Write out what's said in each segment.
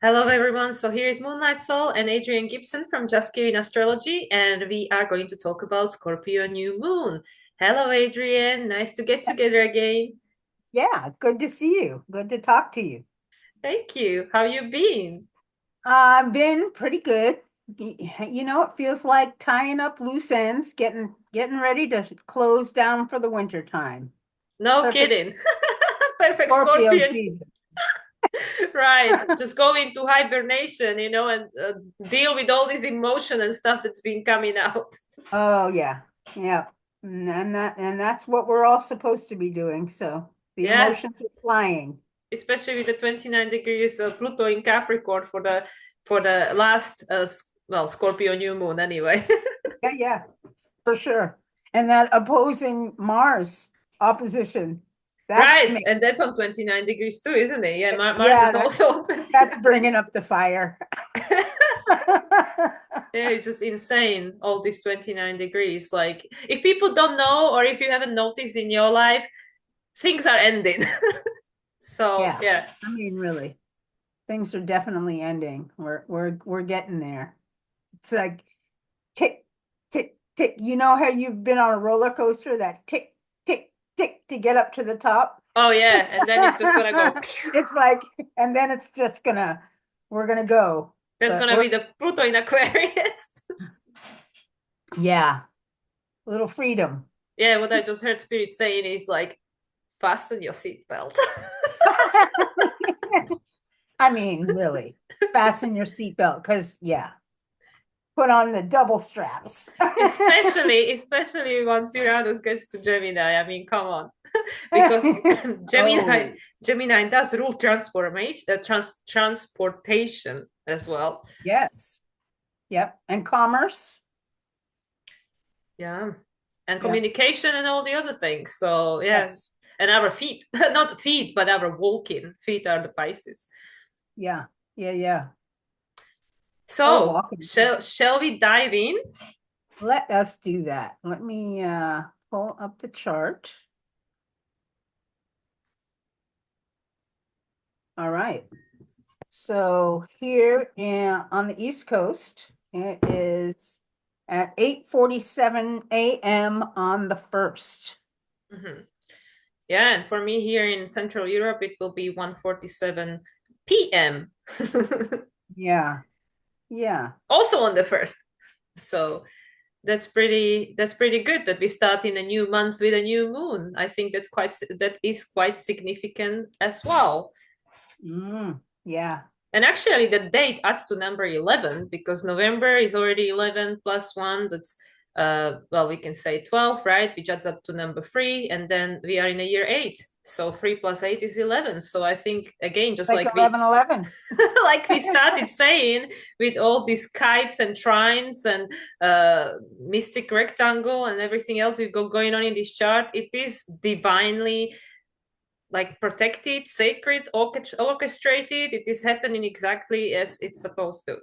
Hello, everyone. So here is Moonlight Soul and Adrian Gibson from Just Kidding Astrology, and we are going to talk about Scorpio new moon. Hello, Adrian. Nice to get together again. Yeah, good to see you. Good to talk to you. Thank you. How you been? I've been pretty good. It feels like tying up loose ends, getting ready to close down for the winter time. No Perfect kidding. Perfect Scorpio Scorpion. season. Right. Just go into hibernation, and deal with all this emotion and stuff that's been coming out. Oh yeah. Yeah. And that's what we're all supposed to be doing. So the Yeah, emotions are flying. especially with the 29 degrees Pluto in Capricorn for the last Scorpio new moon anyway. Yeah, yeah, for sure. And that opposing Mars opposition, that's Right, me. and that's on 29 degrees too, isn't it? Yeah, Mars Yeah, is also on that's 29. bringing up the fire. Yeah, it's just insane, all these 29 degrees. Like, if people don't know, or if you haven't noticed in your life, things are ending. So, Yeah, yeah. I mean, really, things are definitely ending. We're getting there. It's like tick, tick, tick. You know how you've been on a roller coaster, that tick, tick, tick to get up to the top? Oh, yeah. And then it's just gonna go. It's like, and then it's just we're gonna go. There's But gonna we're, be the Pluto in Aquarius. yeah, a little freedom. Yeah, what I just heard Spirit saying is like, fasten your seatbelt. I mean, really, fasten your seatbelt because, yeah, put on the double straps. Especially once Uranus gets to Gemini. I mean, come on. Because Gemini Oh, Gemini does rule transformation, transportation as well. yes. Yep. And commerce. Yeah, and Yep. communication and all the other things. So yeah, Yes. and our feet, not feet, but our walking feet are the Pisces. Yeah. Yeah. Yeah. Oh, So walking. shall we dive in? Let us do that. Let me pull up the chart. All right. So on the East Coast, it is at 8:47 a.m. on the 1st. Mhm. Yeah, and for me here in Central Europe, it will be 1:47 p.m. Yeah. Yeah. Also on the first. So that's pretty good that we start in a new month with a new moon. I think that is quite significant as well. Yeah. And actually the date adds to number 11 because November is already 11 plus 1. That's we can say 12, right? Which adds up to number 3, and then we are in a year 8. So 3 plus 8 is 11. So I think again, just Like like we 11:11. like we started saying, with all these kites and trines and mystic rectangle and everything else we've got going on in this chart, it is divinely like protected, sacred, orchestrated. It is happening exactly as it's supposed to.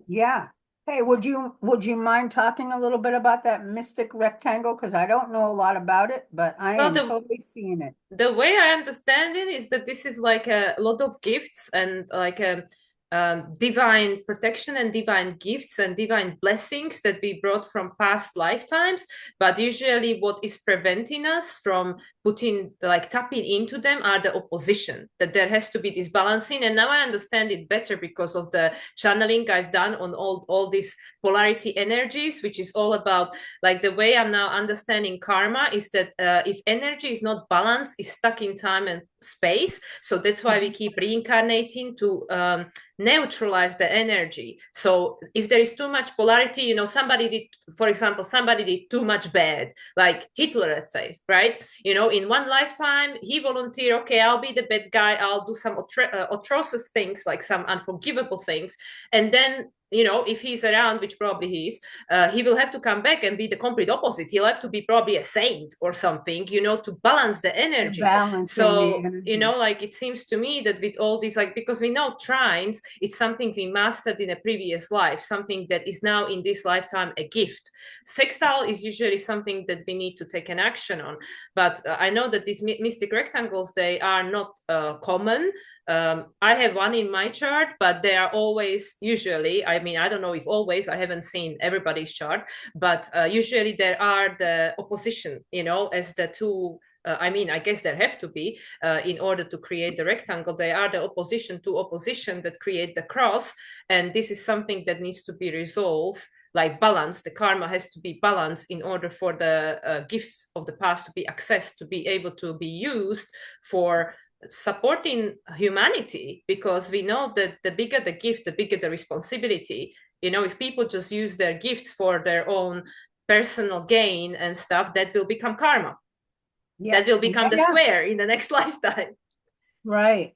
Yeah. Hey, would you mind talking a little bit about that mystic rectangle? Because I don't know a lot about it, but I Well, am the totally seeing it. the way I understand it is that this is like a lot of gifts and like a divine protection and divine gifts and divine blessings that we brought from past lifetimes. But usually, what is preventing us from tapping into them are the opposition. That there has to be this balancing. And now I understand it better because of the channeling I've done on all these polarity energies, which is all about like the way I'm now understanding karma is that if energy is not balanced, is stuck in time and space. So that's why we Mhm. keep reincarnating to neutralize the energy. So if there is too much polarity, somebody did, for example, somebody did too much bad, like Hitler, let's say, right? In one lifetime, he volunteered, okay, I'll be the bad guy, I'll do some atrocious things, like some unforgivable things. And then if he's around, which probably he is, he will have to come back and be the complete opposite. He'll have to be probably a saint or something, to balance the You're energy. balancing the So, energy. like it seems to me that with all these, like, because we know trines, it's something we mastered in a previous life, something that is now in this lifetime a gift. Sextile is usually something that we need to take an action on. But I know that these mystic rectangles, they are not common. I have one in my chart, but they are always, usually, I mean, I don't know if always, I haven't seen everybody's chart, but usually there are the opposition, as the two. I mean, I guess there have to be, in order to create the rectangle. They are the opposition to opposition that create the cross. And this is something that needs to be resolved, like balance. The karma has to be balanced in order for the gifts of the past to be accessed, to be able to be used for supporting humanity, because we know that the bigger the gift, the bigger the responsibility. If people just use their gifts for their own personal gain and stuff, that will become karma. Yeah, That will become yeah, the yeah, square in the next lifetime. right.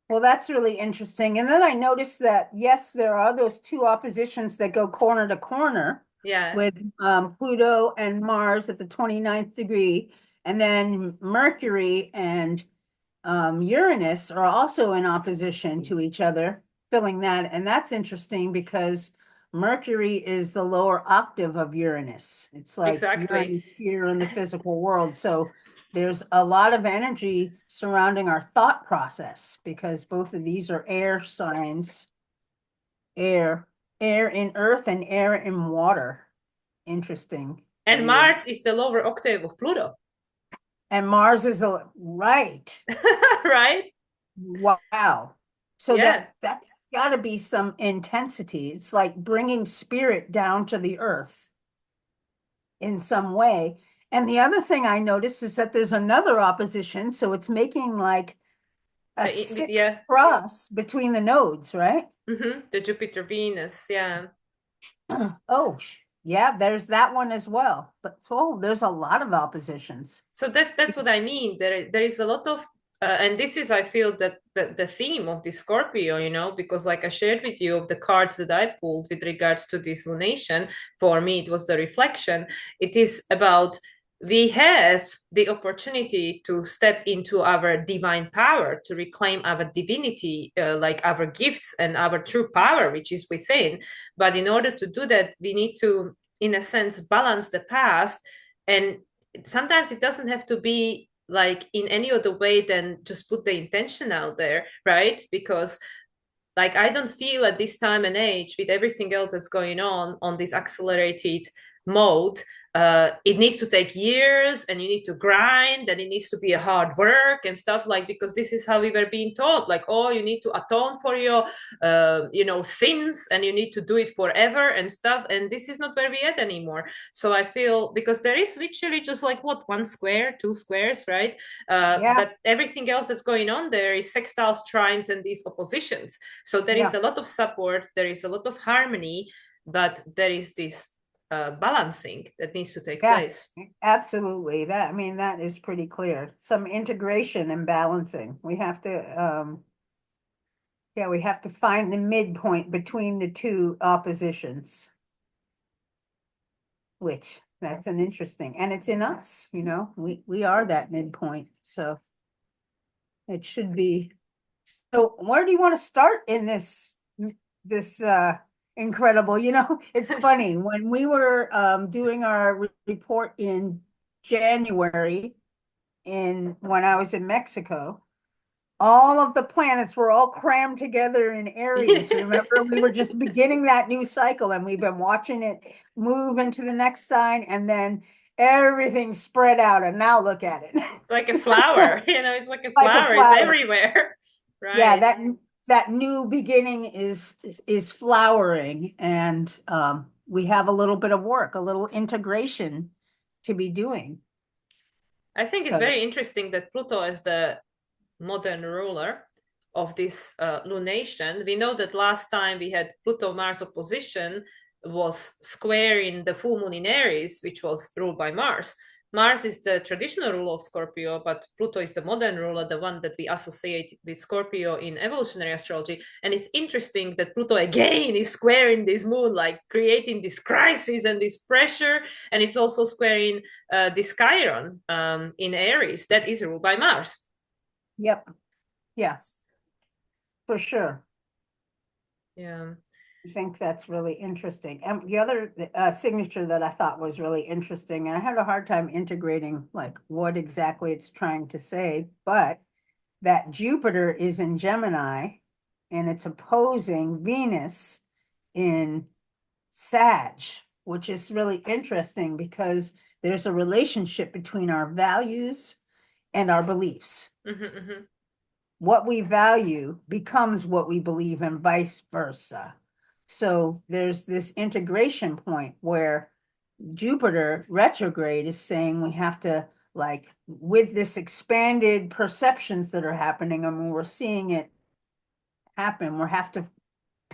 Well, that's really interesting. And then I noticed that, yes, there are those two oppositions that go corner to corner Yeah, with Pluto and Mars at the 29th degree. And then Mercury and Uranus are also in opposition to each other, filling that. And that's interesting because Mercury is the lower octave of Uranus. It's like exactly. Uranus here in the physical world. So there's a lot of energy surrounding our thought process because both of these are air signs, air, air in earth and air in water. Interesting. And The Mars is the lower octave of Pluto. and Mars is a right. Right. Wow. So Yeah, that's got to be some intensity. It's like bringing spirit down to the earth in some way. And the other thing I noticed is that there's another opposition, so it's making like a six yeah. cross between the nodes, right? The Jupiter Venus, yeah. Oh, yeah, there's that one as well. But oh, there's a lot of oppositions. So that's what I mean. There is a lot of and this is, I feel, that the theme of this Scorpio, because like I shared with you of the cards that I pulled with regards to this lunation. For me it was the reflection. It is about, we have the opportunity to step into our divine power, to reclaim our divinity, like our gifts and our true power which is within. But in order to do that, we need to, in a sense, balance the past. And sometimes it doesn't have to be like in any other way than just put the intention out there, right? Because like I don't feel at this time and age, with everything else that's going on this accelerated mode, it needs to take years, and you need to grind, and it needs to be a hard work and stuff, like, because this is how we were being taught, like, oh, you need to atone for your sins, and you need to do it forever and stuff, and this is not where we at anymore. So I feel, because there is literally just like, what, one square, two squares, right? Yeah, But everything else that's going on there is sextiles, trines, and these oppositions. So there is yeah, a lot of support, there is a lot of harmony, but there is this balancing that needs to take yeah, place. absolutely. That, I mean, that is pretty clear. Some integration and balancing. Yeah, we have to find the midpoint between the two oppositions, which that's an interesting, and it's in us, we are that midpoint. So it should be. So where do you want to start in this incredible, it's funny when we were doing our report in January in when I was in Mexico, all of the planets were all crammed together in Aries. Remember, we were just beginning that new cycle and we've been watching it move into the next sign and then everything spread out. And now look at it. Like a flower, it's like a Like a flower, it's flower. everywhere. Yeah, Right. that new beginning is flowering and we have a little bit of work, a little integration to be doing. I think it's So very interesting that Pluto is the modern ruler of this lunation. We know that last time we had Pluto Mars opposition was square in the full moon in Aries, which was ruled by Mars. Mars is the traditional ruler of Scorpio, but Pluto is the modern ruler, the one that we associate with Scorpio in evolutionary astrology. And it's interesting that Pluto again is squaring this moon, like creating this crisis and this pressure. And it's also squaring this Chiron in Aries that is ruled by Mars. Yep. Yes, for sure. Yeah. I think that's really interesting. And the other signature that I thought was really interesting, and I had a hard time integrating like what exactly it's trying to say, but that Jupiter is in Gemini and it's opposing Venus in Sag, which is really interesting because there's a relationship between our values and our beliefs. Mm-hmm, mm-hmm. What we value becomes what we believe, and vice versa. So there's this integration point where Jupiter retrograde is saying we have to, like, with this expanded perceptions that are happening, and we're seeing it happen, we have to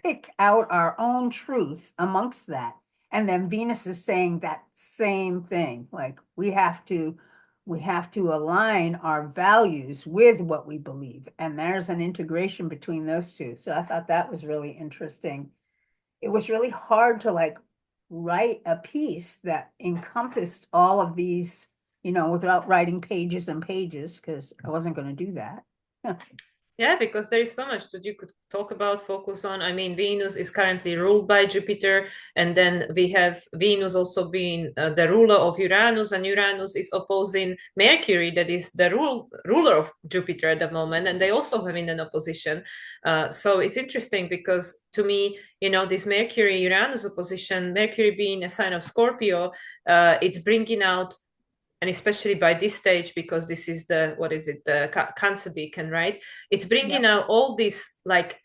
pick out our own truth amongst that. And then Venus is saying that same thing. Like we have to align our values with what we believe. And there's an integration between those two. So I thought that was really interesting. It was really hard to like write a piece that encompassed all of these, without writing pages and pages, because I wasn't going to do that. Yeah, because there is so much that you could talk about, focus on. I mean, Venus is currently ruled by Jupiter, and then we have Venus also being the ruler of Uranus, and Uranus is opposing Mercury, that is the ruler of Jupiter at the moment, and they also have in an opposition. So it's interesting because to me, this Mercury-Uranus opposition, Mercury being a sign of Scorpio, it's bringing out, and especially by this stage, because this is the, what is it, the Cancer decan, right? It's bringing Yep. out all these like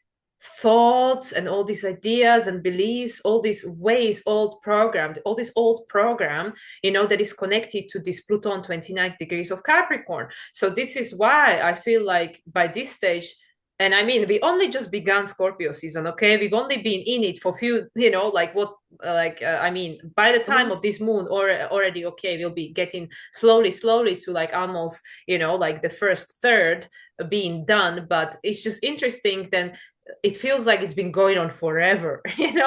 thoughts and all these ideas and beliefs, all these ways, old programmed, all this old program, that is connected to this Pluto 29 degrees of Capricorn. So this is why I feel like by this stage, and I mean, we only just begun Scorpio season, okay? We've only been in it for few, like what, I mean, by the time of this moon, or already, okay, we'll be getting slowly to like almost, like the first third being done. But it's just interesting then. It feels like it's been going on forever,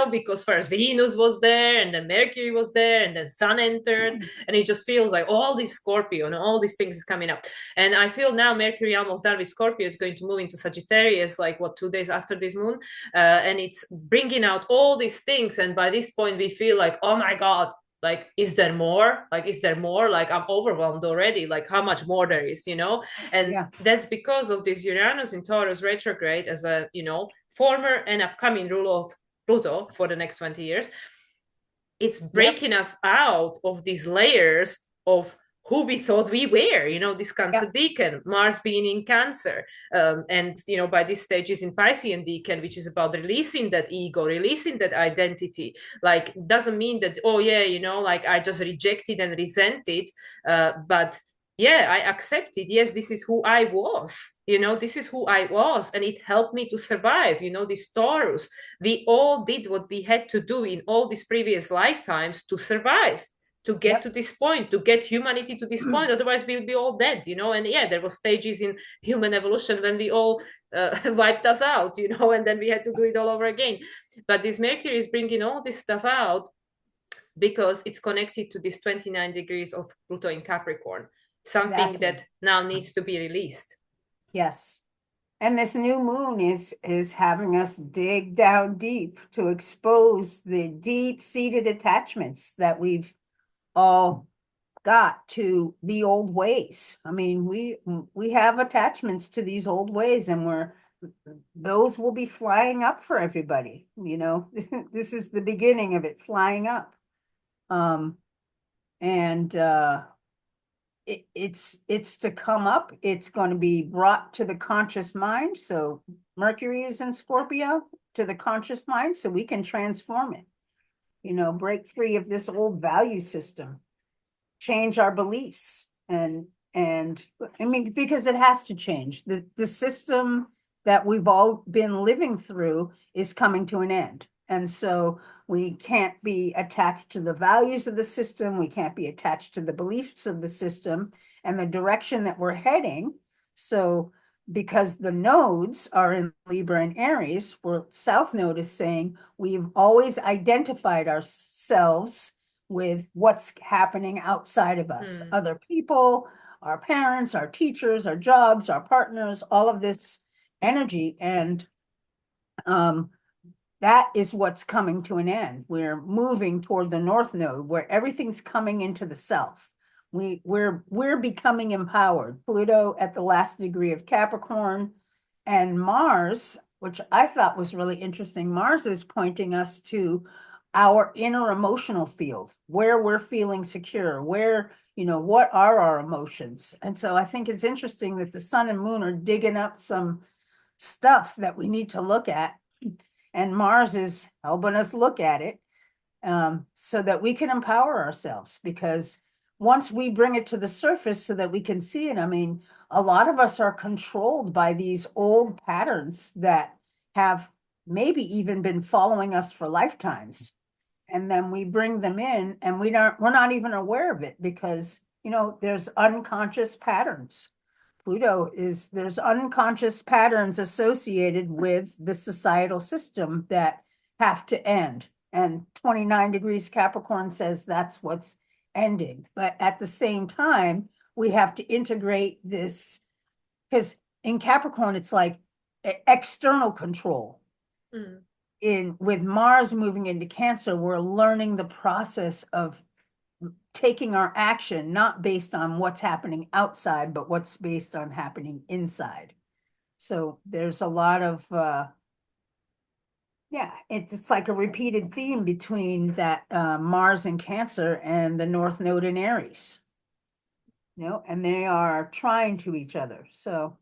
because first Venus was there, and then Mercury was there, and then Sun entered, and it just feels like all this Scorpio and all these things is coming up. And I feel now Mercury almost done with Scorpio is going to move into Sagittarius, like what, 2 days after this moon, and it's bringing out all these things. And by this point, we feel like, oh my God, like is there more, like I'm overwhelmed already, like how much more there is, and Yeah. that's because of this Uranus in Taurus retrograde as a former and upcoming ruler of Pluto for the next 20 years. It's breaking us out of these layers of who we thought we were, this Cancer decan, Mars being in Cancer. And, by this stage is in Piscean decan, which is about releasing that ego, releasing that identity. Like, doesn't mean that, oh, yeah, like I just rejected and resented. But yeah, I accepted, yes, this is who I was. This is who I was, and it helped me to survive. This Taurus, we all did what we had to do in all these previous lifetimes to survive, to get to this point, to get humanity to this point. Otherwise, we'll be all dead, And yeah, there were stages in human evolution when we all wiped us out, and then we had to do it all over again. But this Mercury is bringing all this stuff out because it's connected to this 29 degrees of Pluto in Capricorn, something that now needs to be released. Yes. And this new moon is having us dig down deep to expose the deep-seated attachments that we've all got to the old ways. I mean, we have attachments to these old ways, and those will be flying up for everybody. This is the beginning of it flying up. And it's to come up. It's going to be brought to the conscious mind. So Mercury is in Scorpio, to the conscious mind, so we can transform it, break free of this old value system, change our beliefs. And I mean, because it has to change. The system that we've all been living through is coming to an end. And so We can't be attached to the values of the system. We can't be attached to the beliefs of the system and the direction that we're heading. So, because the nodes are in Libra and Aries, where South Node is saying we've always identified ourselves with what's happening outside of us, Mm. other people, our parents, our teachers, our jobs, our partners, all of this energy. And um, that is what's coming to an end. We're moving toward the North Node where everything's coming into the self. We're becoming empowered. Pluto at the last degree of Capricorn and Mars, which I thought was really interesting. Mars is pointing us to our inner emotional field, where we're feeling secure, where, what are our emotions? And so I think it's interesting that the sun and moon are digging up some stuff that we need to look at. And Mars is helping us look at it so that we can empower ourselves. Because once we bring it to the surface so that we can see it, I mean, a lot of us are controlled by these old patterns that have maybe even been following us for lifetimes. And then we bring them in and we're not even aware of it because, there's unconscious patterns. There's unconscious patterns associated with the societal system that have to end. And 29 degrees Capricorn says that's what's ending. But at the same time, we have to integrate this because in Capricorn, it's like external control. Mm. With Mars moving into Cancer, we're learning the process of taking our action, not based on what's happening outside, but what's based on happening inside. So there's a lot of, yeah, it's like a repeated theme between that Mars and Cancer and the North Node in Aries, and they are trying to each other. So,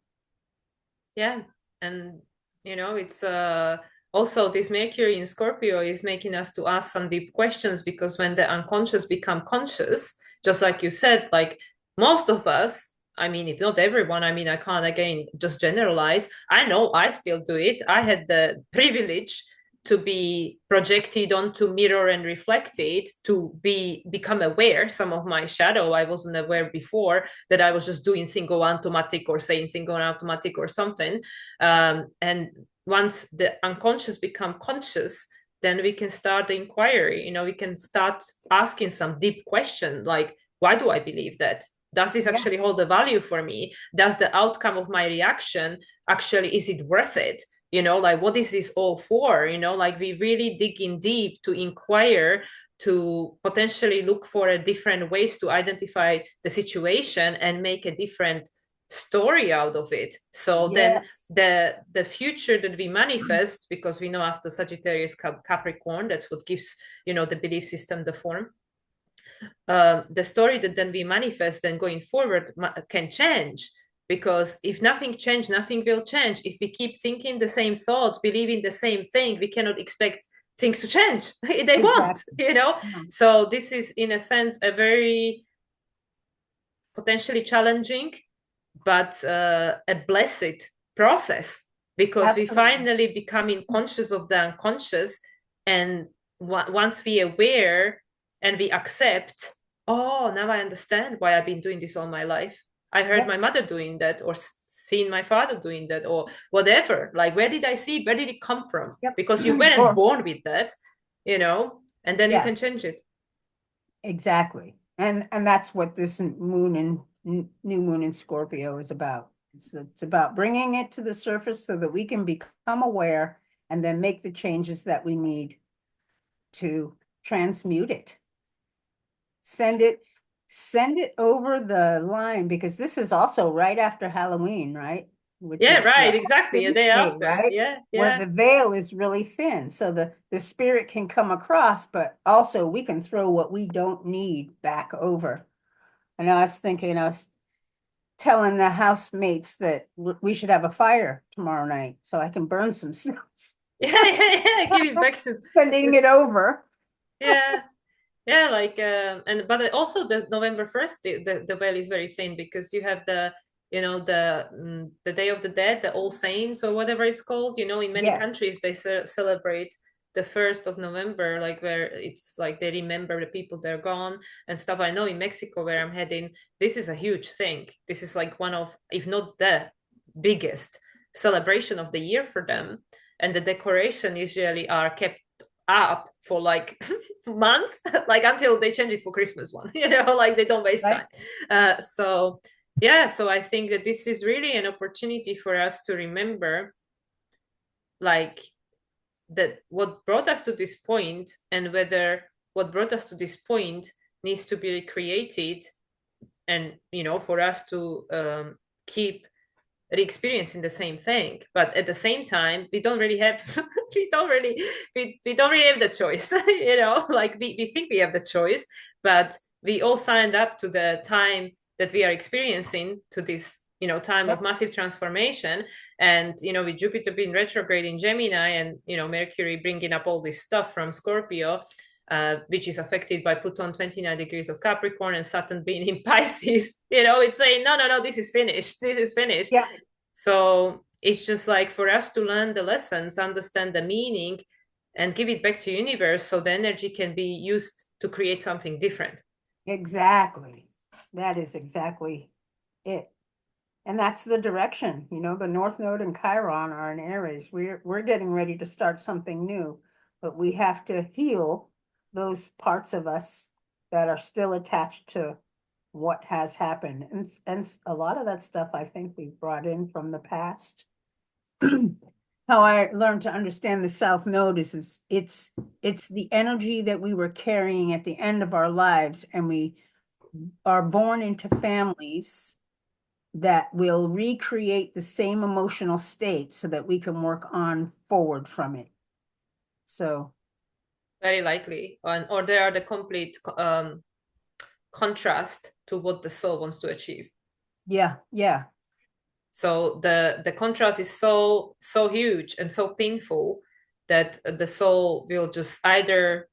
Yeah, and it's also this Mercury in Scorpio is making us to ask some deep questions, because when the unconscious become conscious, just like you said, like most of us, I mean, if not everyone, I mean, I can't again just generalize. I know I still do it. I had the privilege to be projected onto mirror and reflected to become aware some of my shadow I wasn't aware before, that I was just doing thing on automatic or saying thing on automatic or something. And once the unconscious become conscious, then we can start the inquiry. We can start asking some deep question like, why do I believe that? Does this yeah, actually hold a value for me? Does the outcome of my reaction actually, is it worth it? Like, what is this all for? Like, we really dig in deep to inquire, to potentially look for a different ways to identify the situation and make a different story out of it. So then yes, the future that we manifest, because we know after Sagittarius Capricorn, that's what gives the belief system the form. The story that then we manifest then going forward can change, because if nothing change, nothing will change. If we keep thinking the same thoughts, believing the same thing, we cannot expect things to change. They won't, exactly. No. so this is in a sense a very potentially challenging but a blessed process, because we Absolutely. finally becoming conscious of the unconscious. And once we aware and we accept, oh, now I understand why I've been doing this all my life. I heard my Yep. mother doing that, or seen my father doing that, or whatever. Like, where did I see it? Where did it come from? Yep. Because you weren't Or born with that, and then you can yes. change it. Exactly. And that's what this moon and new moon in Scorpio is about. It's about bringing it to the surface so that we can become aware and then make the changes that we need to transmute it. Send it, send it over the line because this is also right after Halloween, right? Which Yeah, is the right, All exactly. A Saints day Day, after. right? Yeah, Where yeah. the veil is really thin, so the spirit can come across, but also we can throw what we don't need back over. And I was thinking, I was telling the housemates that we should have a fire tomorrow night so I can burn some stuff, Yeah, yeah, yeah. Give it back to, sending it over. yeah, yeah. Like, and but also the November 1st, the veil is very thin, because you have the Day of the Dead, the All Saints or whatever it's called. In many Yes, countries they celebrate the 1st of November, like where it's like they remember the people they're gone and stuff. I know in Mexico where I'm heading, this is a huge thing. This is like one of, if not the biggest celebration of the year for them. And the decoration usually are kept up for like months, like until they change it for Christmas one, like they don't waste Right? time. So yeah, so I think that this is really an opportunity for us to remember like that what brought us to this point, and whether what brought us to this point needs to be recreated, and for us to keep re-experiencing the same thing. But at the same time, we don't really have we don't really have the choice. Like we think we have the choice, but we all signed up to the time that we are experiencing, to this time of Yep. massive transformation. And with Jupiter being retrograde in Gemini, and Mercury bringing up all this stuff from Scorpio, which is affected by Pluto 29 degrees of Capricorn, and Saturn being in Pisces, it's saying, no, no, no, this is finished. This is finished. Yeah, So it's just like for us to learn the lessons, understand the meaning, and give it back to universe, so the energy can be used to create something different. exactly. That is exactly it. And that's the direction, the North Node and Chiron are in Aries. We're getting ready to start something new, but we have to heal those parts of us that are still attached to what has happened. And a lot of that stuff I think we brought in from the past. How I learned to understand the South Node is it's the energy that we were carrying at the end of our lives, and we are born into families that will recreate the same emotional state so that we can work on forward from it. So Very likely, or they are the complete contrast to what the soul wants to achieve. yeah, yeah, So the contrast is so huge and so painful that the soul will just either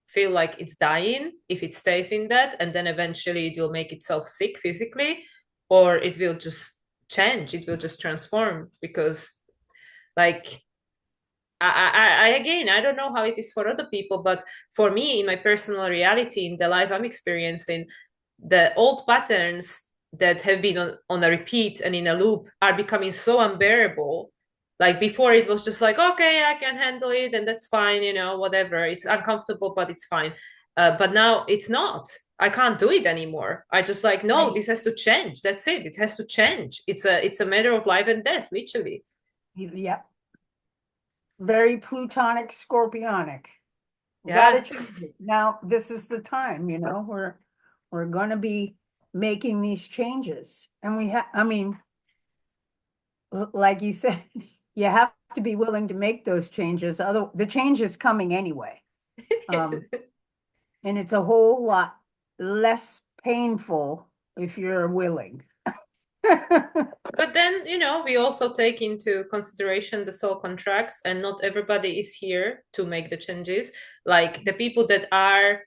feel like it's dying if it stays in that, and then eventually it will make itself sick physically, or it will just change, it will just transform. Because like I again, I don't know how it is for other people, but for me, in my personal reality, in the life I'm experiencing, the old patterns that have been on a repeat and in a loop are becoming so unbearable. Like before, it was just like, okay, I can handle it and that's fine, whatever. It's uncomfortable, but it's fine. But now it's not. I can't do it anymore. I just like, no, right. this has to change. That's it. It has to change. It's a matter of life and death, literally. Yeah. Very plutonic, scorpionic. We got to Yeah. change it. Now, this is the time, we're going to be making these changes. And I mean, like you said, you have to be willing to make those changes. The change is coming anyway. Um, and it's a whole lot less painful if you're willing. But then, we also take into consideration the soul contracts, and not everybody is here to make the changes. Like the people that are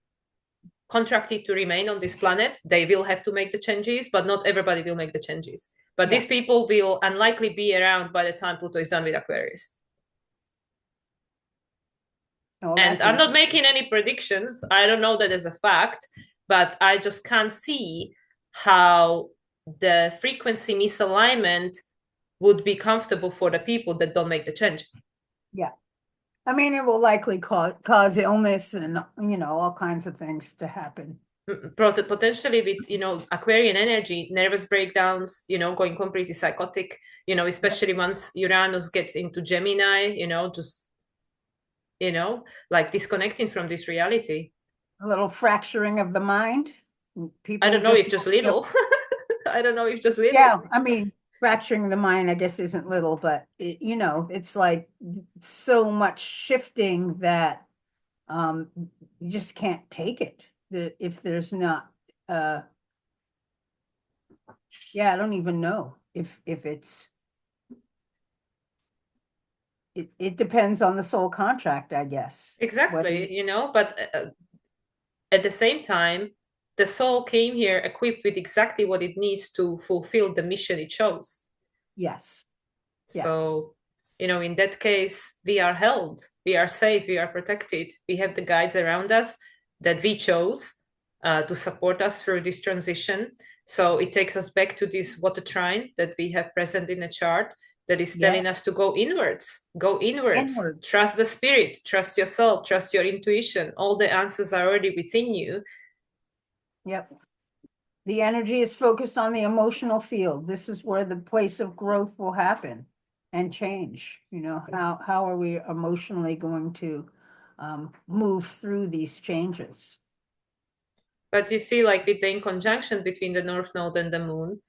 contracted to remain on this planet, they will have to make the changes, but not everybody will make the changes. But Yeah. these people will unlikely be around by the time Pluto is done with Aquarius. Oh, And that's I'm not interesting. making any predictions. I don't know that as a fact, but I just can't see how the frequency misalignment would be comfortable for the people that don't make the change. Yeah. I mean, it will likely cause illness and, all kinds of things to happen. Potentially with Aquarian energy, nervous breakdowns, going completely psychotic, Yep. especially once Uranus gets into Gemini, just like disconnecting from this reality. A little fracturing of the mind. I People don't know just if just won't be able. little. I don't know if just little. Yeah, I mean, fracturing the mind, I guess, isn't little, but it's like so much shifting that um you just can't take it. If there's not uh yeah, I don't even know if it depends on the soul contract, I guess. Whether Exactly, but at the same time, the soul came here equipped with exactly what it needs to fulfill the mission it chose. yes. Yeah. So In that case, we are held, we are safe, we are protected. We have the guides around us that we chose to support us through this transition. So it takes us back to this water trine that we have present in the chart that is Yeah, telling us to go inwards, inwards. trust the spirit, trust yourself, trust your intuition. All the answers are already within you. Yep. The energy is focused on the emotional field. This is where the place of growth will happen and change. How are we emotionally going to move through these changes? But you see, like with the in conjunction between the North Node and the Moon,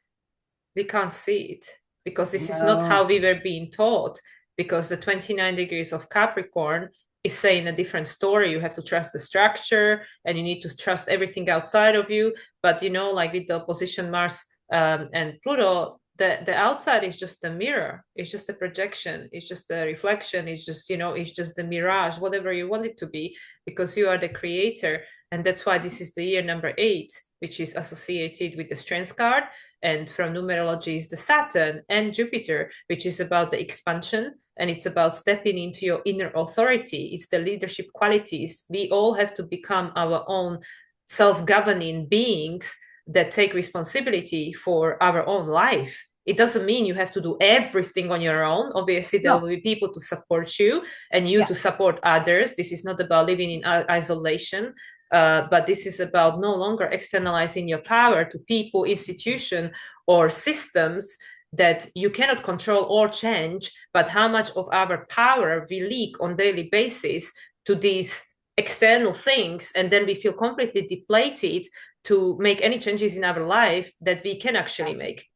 we can't see it because this is not how No, we were being taught. Because the 29 degrees of Capricorn is saying a different story. You have to trust the structure and you need to trust everything outside of you. But like with the opposition Mars and Pluto, the outside is just a mirror. It's just a projection. It's just a reflection. It's just it's just the mirage, whatever you want it to be, because you are the creator. And that's why this is the year number 8, which is associated with the strength card, and from numerology is the Saturn and Jupiter, which is about the expansion and it's about stepping into your inner authority. It's the leadership qualities. We all have to become our own self-governing beings that take responsibility for our own life. It doesn't mean you have to do everything on your own. Obviously, there no, will be people to support you and you yeah, to support others. This is not about living in isolation, but this is about no longer externalizing your power to people, institution, or systems that you cannot control or change, but how much of our power we leak on daily basis to these external things, and then we feel completely depleted to make any changes in our life that we can actually make.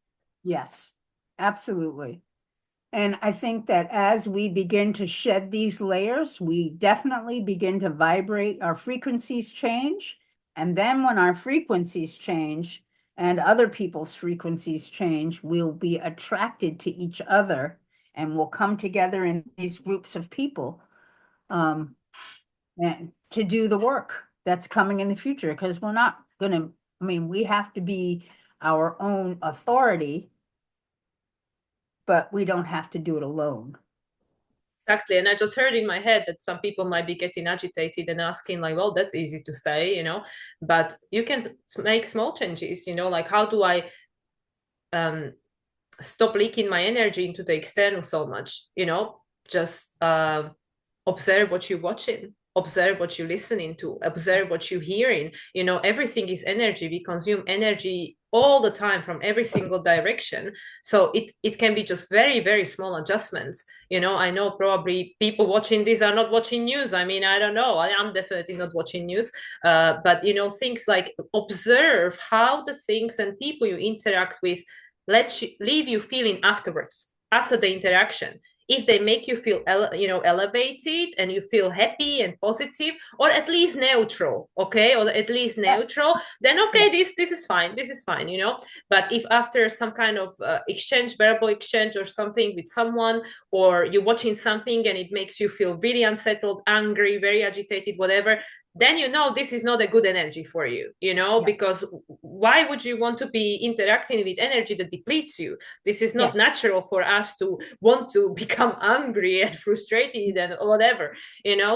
yes, absolutely. And I think that as we begin to shed these layers, we definitely begin to vibrate, our frequencies change. And then when our frequencies change and other people's frequencies change, we'll be attracted to each other and we'll come together in these groups of people um, and to do the work that's coming in the future. Because we're not going to, I mean, we have to be our own authority, but we don't have to do it alone. Exactly. And I just heard in my head that some people might be getting agitated and asking, like, well, that's easy to say, but you can make small changes, like how do I um, stop leaking my energy into the external so much, just observe what you're watching, observe what you're listening to, observe what you're hearing. Everything is energy. We consume energy all the time from every single direction. So it can be just very, very small adjustments. I know probably people watching this are not watching news. I mean, I don't know. I am definitely not watching news. But things like observe how the things and people you interact with leave you feeling afterwards, after the interaction. If they make you feel elevated and you feel happy and positive, or at least neutral, okay, or at least Yes. neutral, then Yeah. okay, this is fine, but if after some kind of exchange, verbal exchange or something with someone, or you're watching something and it makes you feel really unsettled, angry, very agitated, whatever, then this is not a good energy for you, Yeah. because why would you want to be interacting with energy that depletes you? This is Yeah. not natural for us to want to become angry and frustrated and whatever,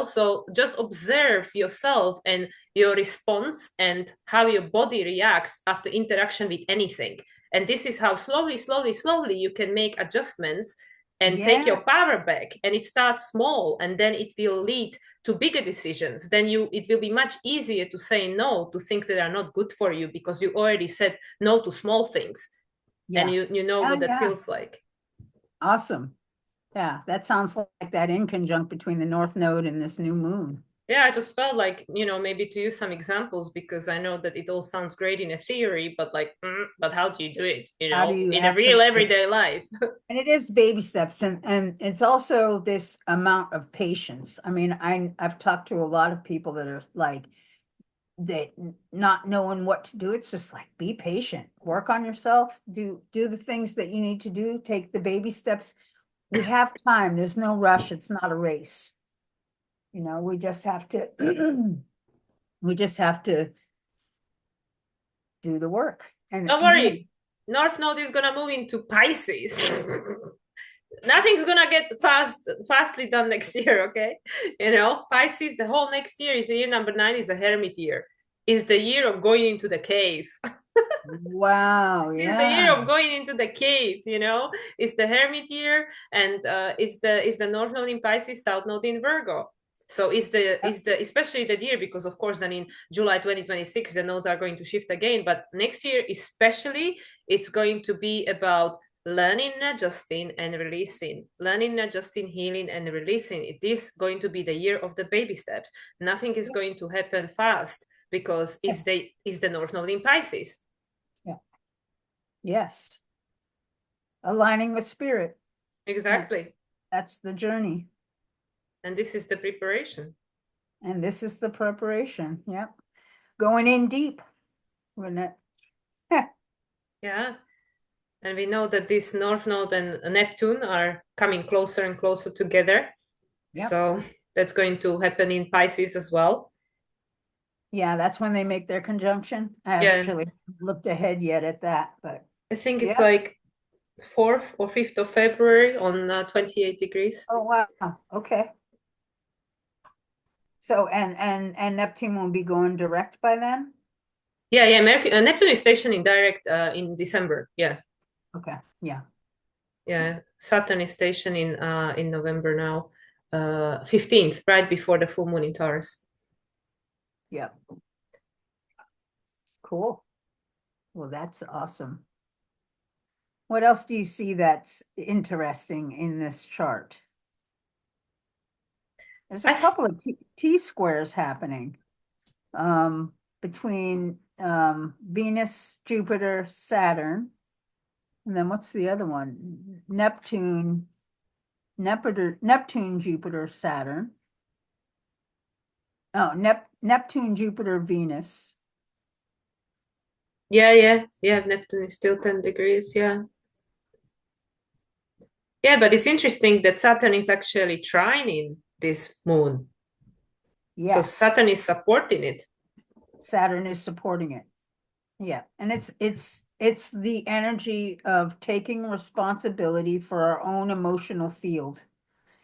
so just observe yourself and your response and how your body reacts after interaction with anything. And this is how slowly, slowly, slowly you can make adjustments and take your Yes. power back. And it starts small and then it will lead to bigger decisions. Then it will be much easier to say no to things that are not good for you, because you already said no to small things, and Yeah. you know Yeah. what that Yeah. feels like. Awesome. Yeah. That sounds like that in conjunct between the North Node and this new moon. Yeah, I just felt like, maybe to use some examples, because I know that it all sounds great in a theory, but like, but how do you do it, How do you in a real actually do it? everyday life? And it is baby steps and it's also this amount of patience. I mean, I've talked to a lot of people that are like they not knowing what to do. It's just like be patient, work on yourself, do the things that you need to do, take the baby steps. We have time. There's no rush. It's not a race. We just have to we just have to do the work. And Don't worry, North Node is gonna move into Pisces. nothing's gonna get fastly done next year, okay? Pisces, the whole next year is year number 9, is a hermit year. Is the year of going into the cave. Wow, It's the year yeah. of going into the cave. It's the hermit year, and is the north node in Pisces, south node in Virgo. So is the especially the year, because of course then in July 2026 the nodes are going to shift again, but next year especially it's going to be about learning, adjusting, and releasing. Learning, adjusting, healing, and releasing. It is going to be the year of the baby steps. Nothing is Yeah, going to happen fast because yeah, is the north node in Pisces. yeah. Yes. Aligning with spirit. That's Exactly. that's the journey. And this is the preparation. And this is the preparation. Yep. Going in deep. When it, Yeah. And we know that this North Node and Neptune are coming closer and closer together. yep. So that's going to happen in Pisces as well. Yeah, that's when they make their conjunction. I Yeah. actually looked ahead yet at that, but I think it's yeah. like 4th or 5th of February on 28 degrees. Oh wow. Okay. So and Neptune will be going direct by then? Yeah, yeah. Neptune is stationing direct in December. Yeah. Okay. Yeah. Yeah. Saturn is stationing in November now. 15th, right before the full moon in Taurus. Yeah. Cool. Well, that's awesome. What else do you see that's interesting in this chart? There's a I th- couple of T squares happening between Venus, Jupiter, Saturn, and then what's the other one? Neptune, Jupiter, Saturn. Oh, Neptune, Jupiter, Venus. yeah, yeah, yeah. Neptune is still 10 degrees. Yeah. Yeah, but it's interesting that Saturn is actually trining this moon. So Yes, Saturn is supporting it. Saturn is supporting it. Yeah, and it's the energy of taking responsibility for our own emotional field.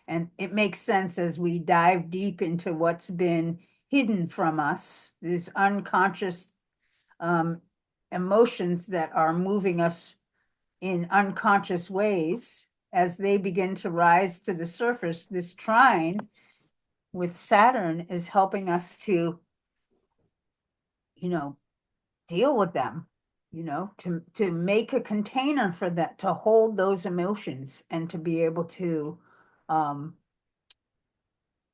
And it makes sense as we dive deep into what's been hidden from us, these unconscious um, emotions that are moving us in unconscious ways as they begin to rise to the surface. This trine with Saturn is helping us to, you know, deal with them, to make a container for that, to hold those emotions and to be able to um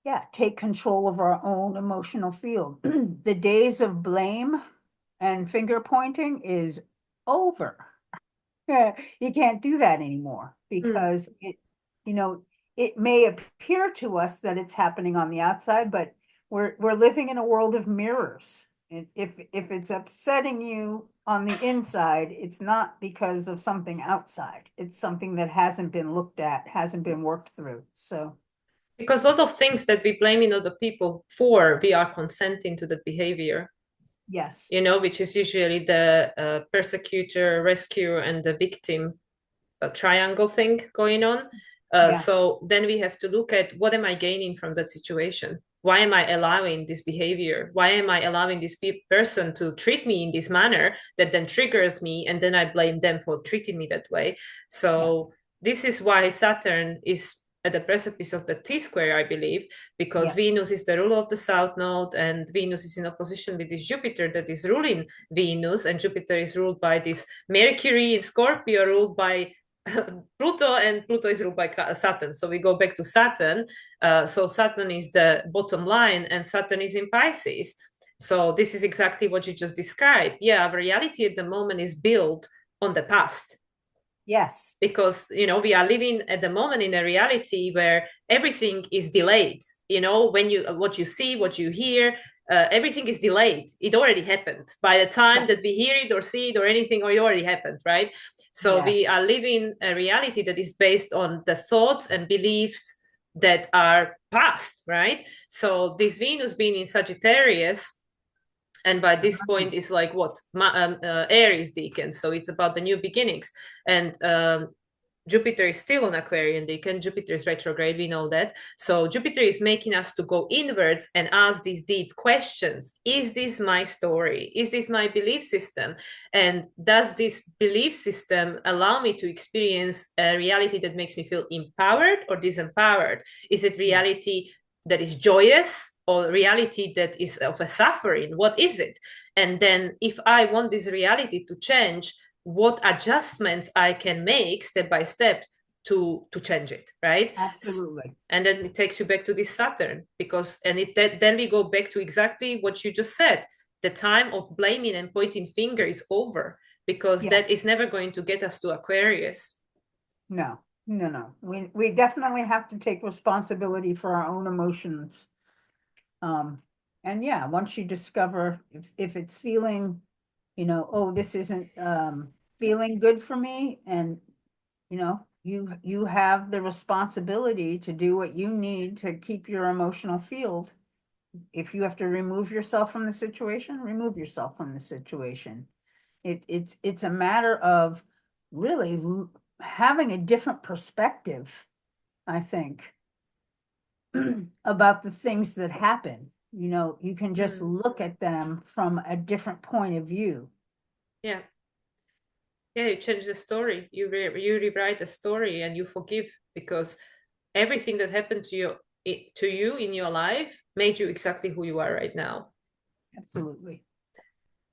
yeah, take control of our own emotional field. The days of blame and finger pointing is over. Yeah, you can't do that anymore Mm. because you know, it may appear to us that it's happening on the outside, but we're living in a world of mirrors. And if it's upsetting you on the inside, it's not because of something outside. It's something that hasn't been looked at, hasn't been worked through. So, Because a lot of things that we blame in other people for, we are consenting to that behavior, yes, which is usually the persecutor, rescuer, and the victim triangle thing going on. yeah, So then we have to look at what am I gaining from that situation? Why am I allowing this behavior? Why am I allowing this person to treat me in this manner that then triggers me, and then I blame them for treating me that way? yeah, So this is why Saturn is at the precipice of the T square, I believe, because yes, Venus is the ruler of the south node, and Venus is in opposition with this Jupiter that is ruling Venus, and Jupiter is ruled by this Mercury in Scorpio, ruled by Pluto, and Pluto is ruled by Saturn. So we go back to Saturn. So Saturn is the bottom line, and Saturn is in Pisces. So this is exactly what you just described. Yeah, our reality at the moment is built on the past, yes, because we are living at the moment in a reality where everything is delayed. When what you see, what you hear, everything is delayed. It already happened by the time that yes, we hear it or see it or anything, or it already happened, right? So yes, we are living a reality that is based on the thoughts and beliefs that are past, right? So this Venus being in Sagittarius, and by this point is like what Aries deacon, so it's about the new beginnings. And Jupiter is still on Aquarian decan. Jupiter is retrograde, we know that. So Jupiter is making us to go inwards and ask these deep questions. Is this my story? Is this my belief system? And does this belief system allow me to experience a reality that makes me feel empowered or disempowered? Is it Yes, reality that is joyous or reality that is of a suffering? What is it? And then if I want this reality to change, what adjustments I can make step by step to change it, right? absolutely. And then it takes you back to this Saturn, because and it then we go back to exactly what you just said. The time of blaming and pointing finger is over, because that is Yes. never going to get us to Aquarius. No, no, no. We definitely have to take responsibility for our own emotions. Um, and yeah, once you discover if it's feeling, oh, this isn't feeling good for me, and you have the responsibility to do what you need to keep your emotional field. If you have to remove yourself from the situation, remove yourself from the situation. It's a matter of really having a different perspective, I think, about the things that happen. You can just Mm, look at them from a different point of view. yeah, yeah. You change the story. You rewrite the story, and you forgive, because everything that happened to you in your life made you exactly who you are right now. Absolutely.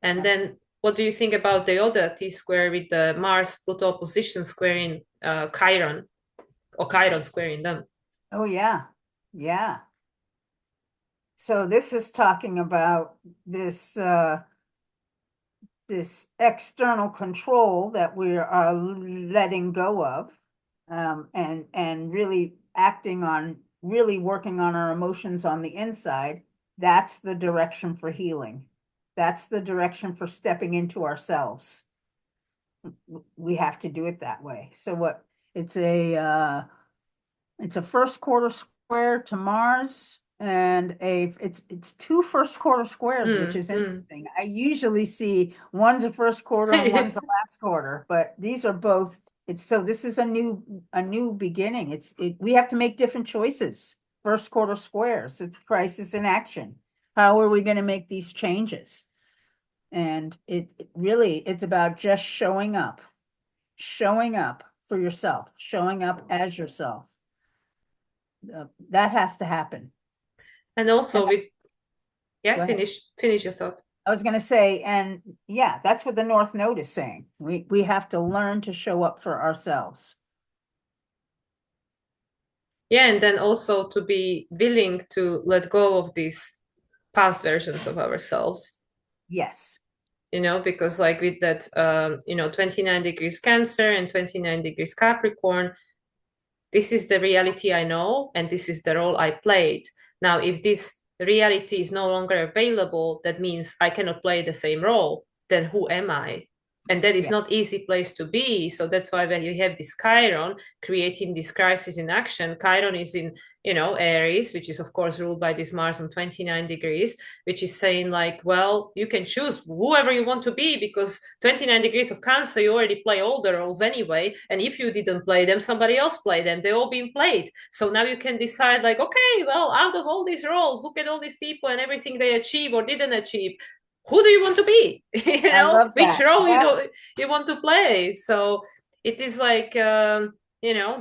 And Absolutely. then what do you think about the other T square with the Mars Pluto opposition squaring Chiron, or Chiron squaring them? Oh yeah. Yeah. So this is talking about this external control that we are letting go of, and really acting on, really working on our emotions on the inside. That's the direction for healing. That's the direction for stepping into ourselves. We have to do it that way. So what, it's a it's a first quarter square to Mars, and it's two first quarter squares, which Mm, is mm. interesting. I usually see one's a first quarter and one's a last quarter, but these are both. This is a new beginning. We have to make different choices. First quarter squares. It's crisis in action. How are we going to make these changes? And it's about just showing up for yourself, showing up as yourself. That has to happen. And And also with, go yeah, ahead. finish your thought. I was going to say, and yeah, that's what the North Node is saying. We have to learn to show up for ourselves. Yeah, and then also to be willing to let go of these past versions of ourselves, Yes. because like with that 29 degrees Cancer and 29 degrees Capricorn, this is the reality I know, and this is the role I played. Now, if this reality is no longer available, that means I cannot play the same role. Then who am I? And that is Yeah. not easy place to be. So that's why when you have this Chiron creating this crisis in action, Chiron is in Aries, which is of course ruled by this Mars on 29 degrees, which is saying like, well, you can choose whoever you want to be, because 29 degrees of Cancer, you already play all the roles anyway, and if you didn't play them, somebody else played them. They all been played. So now you can decide like, okay, well, out of all these roles, look at all these people and everything they achieve or didn't achieve, who do you want to be? I love Which that. role Yeah. you want to play. So it is like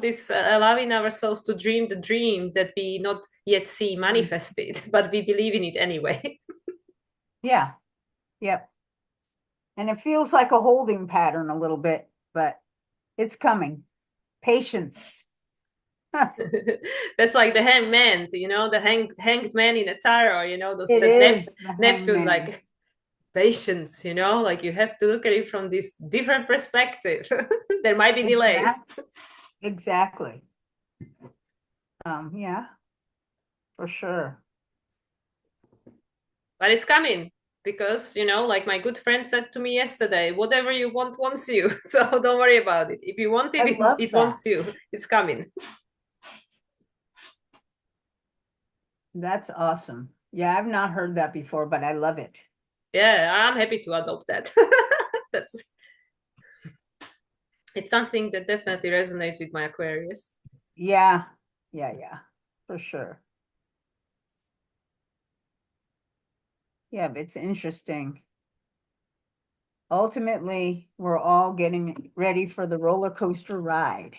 this allowing ourselves to dream the dream that we not yet see Mm. manifested, but we believe in it anyway. Yeah. Yep. And it feels like a holding pattern a little bit, but it's coming. Patience. That's like the hanged man, the hanged man in a tarot, those It that is the Neptune, hangman. like patience, like you have to look at it from this different perspective. There might be delays, Exactly. Exactly. Yeah, for sure. but it's coming, because like my good friend said to me yesterday, whatever you want wants you. So don't worry about it. If you want I it, love it that. wants you. It's coming. That's awesome. Yeah, I've not heard that before, but I love it. Yeah, I'm happy to adopt that. That's It's something that definitely resonates with my Aquarius. Yeah, yeah, for sure. Yeah, but it's interesting. Ultimately, we're all getting ready for the roller coaster ride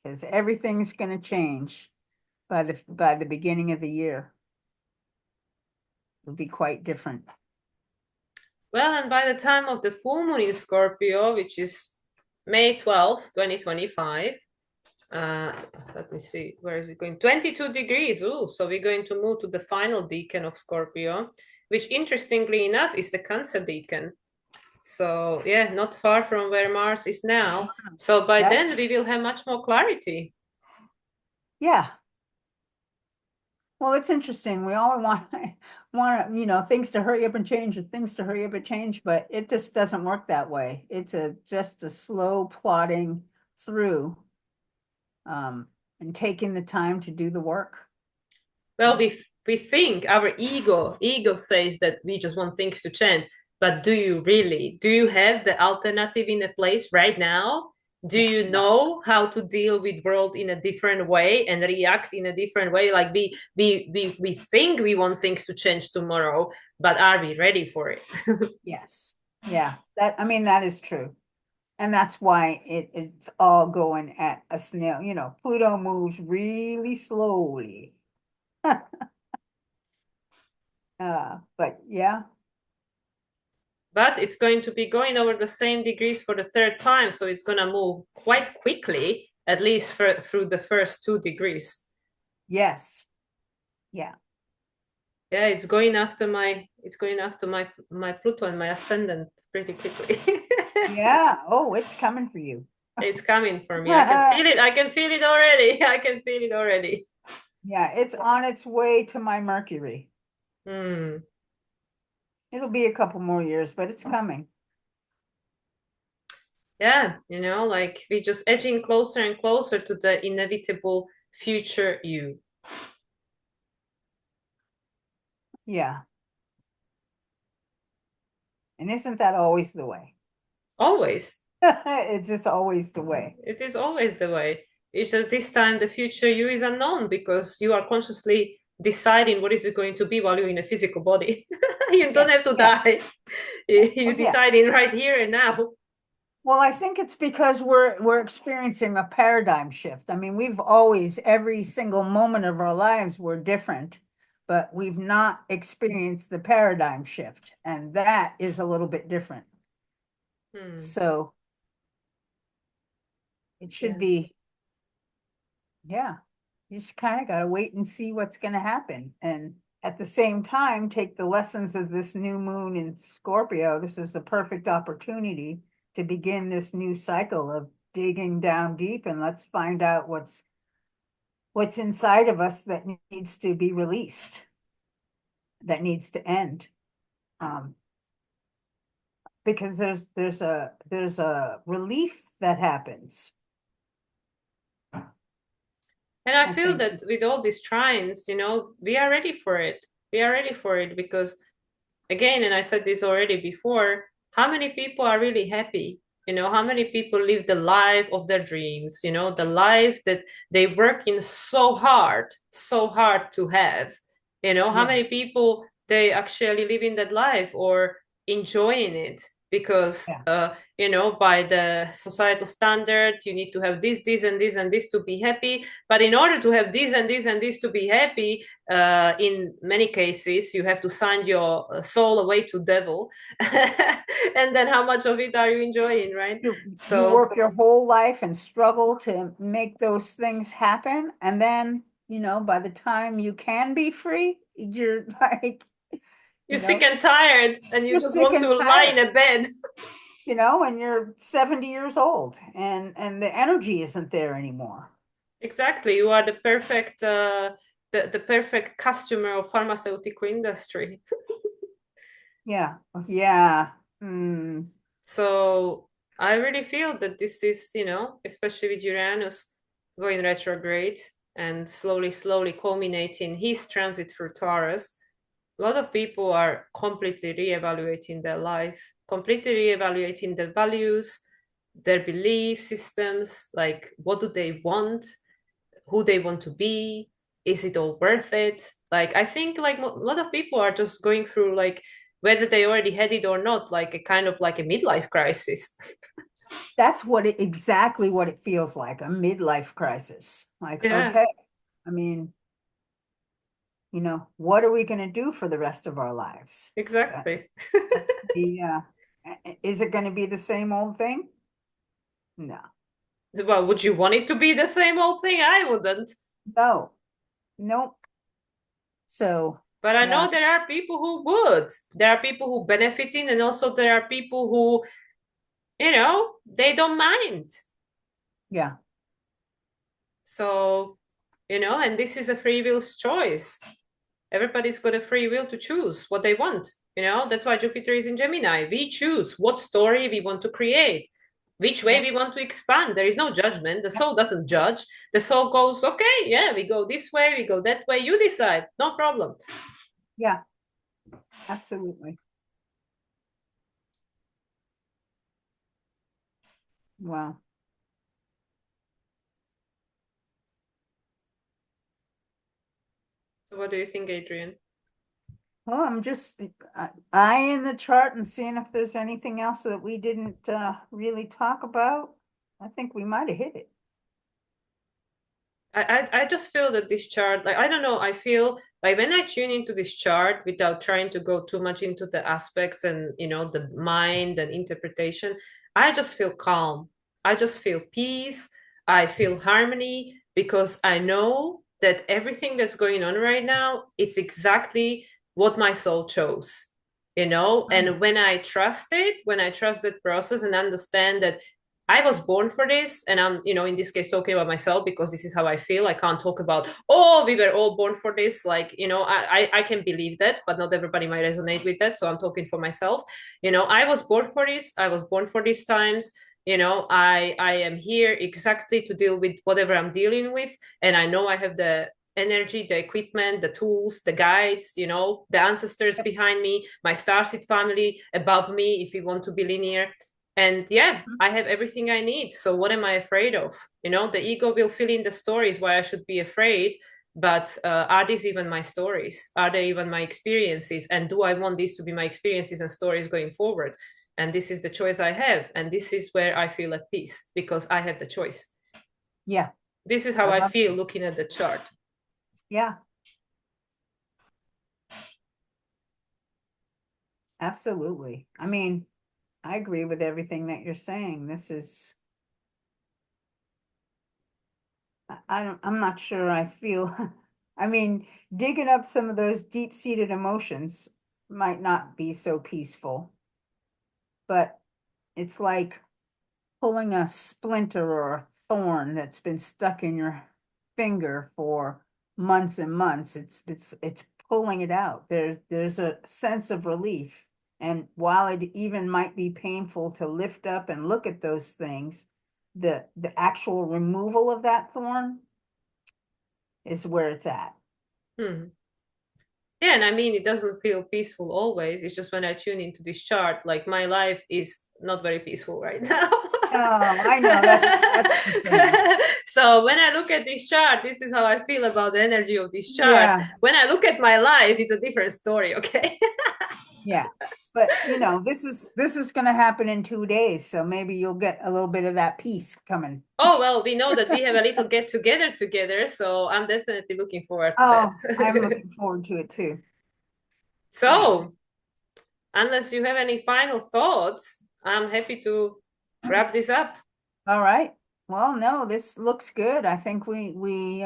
because everything's going to change by the beginning of the year. It'll be quite different. Well, and by the time of the full moon in Scorpio, which is May 12th, 2025, uh, let me see, where is it going? 22 degrees. Ooh, so we're going to move to the final decan of Scorpio, which interestingly enough is the Cancer decan. So, yeah, not far from where Mars is now. So by then That's we will have much more clarity. yeah. Well, it's interesting. We all want things to hurry up and change, or things to hurry up and change, but it just doesn't work that way. It's a just a slow plodding through, and taking the time to do the work. Well, we think our ego says that we just want things to change, but do you really? Do you have the alternative in a place right now? Do Yeah, you no. know how to deal with world in a different way and react in a different way? Like we think we want things to change tomorrow, but are we ready for it? Yes. Yeah. That I mean that is true. And that's why it's all going at a snail. Pluto moves really slowly. But yeah, But it's going to be going over the same degrees for the third time, so it's going to move quite quickly, at least through the first 2 degrees. yes. Yeah. Yeah, it's going after my Pluto and my ascendant pretty quickly. Yeah. Oh, it's coming for you. It's coming for me. I can feel it. I can feel it already. I can feel it already. Yeah, it's on its way to my Mercury. Hmm. It'll be a couple more years, but it's coming. Yeah, like we're just edging closer and closer to the inevitable future you. Yeah. And isn't that always the way? Always. It's just always the way. It is always the way. It's just this time the future you is unknown because you are consciously deciding what is it going to be while you're in a physical body. You don't Yeah. have to Yeah. die. Oh, You're yeah. deciding right here and now. Well, I think it's because we're experiencing a paradigm shift. I mean, we've always, every single moment of our lives, we're different, but we've not experienced the paradigm shift, and that is a little bit different. Hmm. So it should Yeah. be, yeah, you just kind of got to wait and see what's going to happen. And at the same time, take the lessons of this new moon in Scorpio. This is the perfect opportunity to begin this new cycle of digging down deep, and let's find out what's inside of us that needs to be released, that needs to end. Um, because there's a relief that happens. And I I feel think, that with all these trines, we are ready for it. We are ready for it because, again, and I said this already before, how many people are really happy? How many people live the life of their dreams, the life that they work in so hard to have. How yeah, many people they actually live in that life or enjoying it because yeah. by the societal standard you need to have this and this and this to be happy, but in order to have this and this and this to be happy, in many cases you have to sign your soul away to devil. And then how much of it are you enjoying, right? You So work your whole life and struggle to make those things happen, and then by the time you can be free, you're like, you're you sick know and tired and you you're just sick want to and lie in tired, a bed. and you're 70 years old, and the energy isn't there anymore. Exactly, you are the perfect the perfect customer of pharmaceutical industry. Yeah, yeah. Hmm. So I really feel that this is, especially with Uranus going retrograde and slowly culminating his transit through Taurus, a lot of people are completely reevaluating their life, completely reevaluating their values, their belief systems, like what do they want, who they want to be, is it all worth it? Like I think like a lot of people are just going through like whether they already had it or not, like a kind of like a midlife crisis. That's what it exactly what it feels like, a midlife crisis. Like, Yeah, okay, I mean, what are we going to do for the rest of our lives? That, exactly. that's is it going to be the same old thing? No, Well, would you want it to be the same old thing? I wouldn't. no, nope. So, But I yeah, know there are people who would. There are people who benefiting, and also there are people who, they don't mind. yeah, So, and this is a free will's choice. Everybody's got a free will to choose what they want. That's why Jupiter is in Gemini. We choose what story we want to create, which way yep, we want to expand. There is no judgment. The soul doesn't judge. The soul goes, okay, yeah, we go this way, we go that way. You decide, no problem. yeah, absolutely. Wow. So, what do you think, Adrian? Well, I'm just eyeing the chart and seeing if there's anything else that we didn't really talk about. I think we might have hit it. I just feel that this chart, like I don't know, I feel like when I tune into this chart without trying to go too much into the aspects and the mind and interpretation, I just feel calm. I just feel peace. I feel harmony because I know that everything that's going on right now, it's exactly what my soul chose. Mm. And when I trust it, when I trust that process and understand that I was born for this, and I'm, in this case, talking about myself because this is how I feel. I can't talk about, oh, we were all born for this. Like, I can believe that, but not everybody might resonate with that. So I'm talking for myself. I was born for this. I was born for these times. I am here exactly to deal with whatever I'm dealing with, and I know I have the energy, the equipment, the tools, the guides, the ancestors behind me, my starseed family above me, if we want to be linear. And yeah, I have everything I need. So what am I afraid of? The ego will fill in the stories why I should be afraid. But are these even my stories? Are they even my experiences? And do I want these to be my experiences and stories going forward? And this is the choice I have. And this is where I feel at peace because I have the choice. Yeah, This is I how I love feel it. looking at the chart. Yeah, absolutely. I mean, I agree with everything that you're saying. This is, I'm not sure I feel, I mean, digging up some of those deep-seated emotions might not be so peaceful, but it's like pulling a splinter or a thorn that's been stuck in your finger for months and months. It's pulling it out. There's a sense of relief. And while it even might be painful to lift up and look at those things, the actual removal of that thorn is where it's at. Hmm. Yeah, and I mean, it doesn't feel peaceful always. It's just when I tune into this chart, like my life is not very peaceful right now. Oh, I know that's the thing. So when I look at this chart, this is how I feel about the energy of this chart. Yeah, When I look at my life, it's a different story, okay? yeah. But this is going to happen in 2 days, so maybe you'll get a little bit of that peace coming. Oh, well, we know that we have a little get together, so I'm definitely looking forward to Oh, I'm that. looking forward to it too. Yeah. So, unless you have any final thoughts, I'm happy to wrap this up. All right. Well, no, this looks good. I think we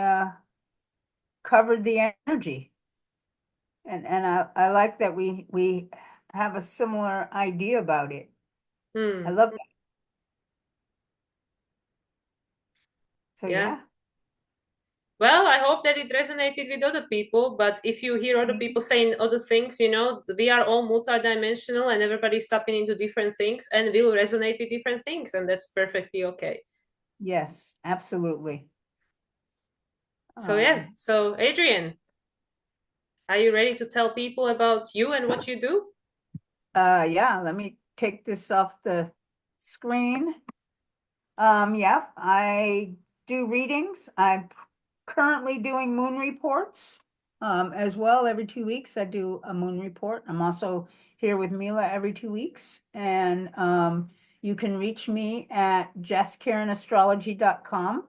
covered the energy. And I like that we have a similar idea about it. I Hmm. love that. So Yeah. yeah. Well, I hope that it resonated with other people. But if you hear other people saying other things, we are all multidimensional and everybody's tapping into different things and will resonate with different things. And that's perfectly okay. Yes, absolutely. So, yeah. Um, So, Adrian, are you ready to tell people about you and what you do? yeah, let me take this off the screen. Yeah, I do readings. I'm currently doing moon reports as well. Every 2 weeks, I do a moon report. I'm also here with Mila every 2 weeks. And you can reach me at jesskarinastrology.com.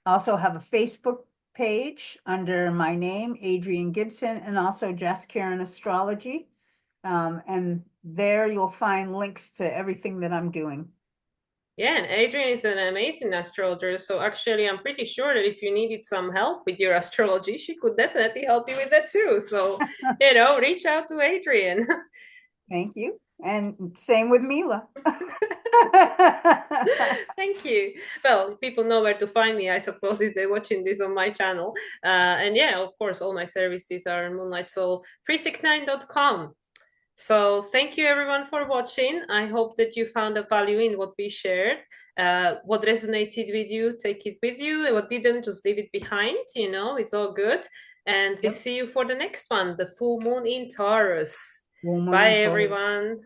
I also have a Facebook page under my name, Adrienne Gibson, and also Jess Karen Astrology. And there you'll find links to everything that I'm doing. Yeah, and Adrian is an amazing astrologer. So actually, I'm pretty sure that if you needed some help with your astrology, she could definitely help you with that too. So, reach out to Adrian. Thank you. And same with Mila. Thank you. Well, people know where to find me, I suppose, if they're watching this on my channel. And yeah, of course, all my services are on moonlightsoul369.com. So thank you everyone for watching. I hope that you found a value in what we shared. What resonated with you, take it with you. And what didn't, just leave it behind. It's all good. And we Yep. see you for the next one, the full moon in Taurus. Woman Bye, in Taurus. everyone.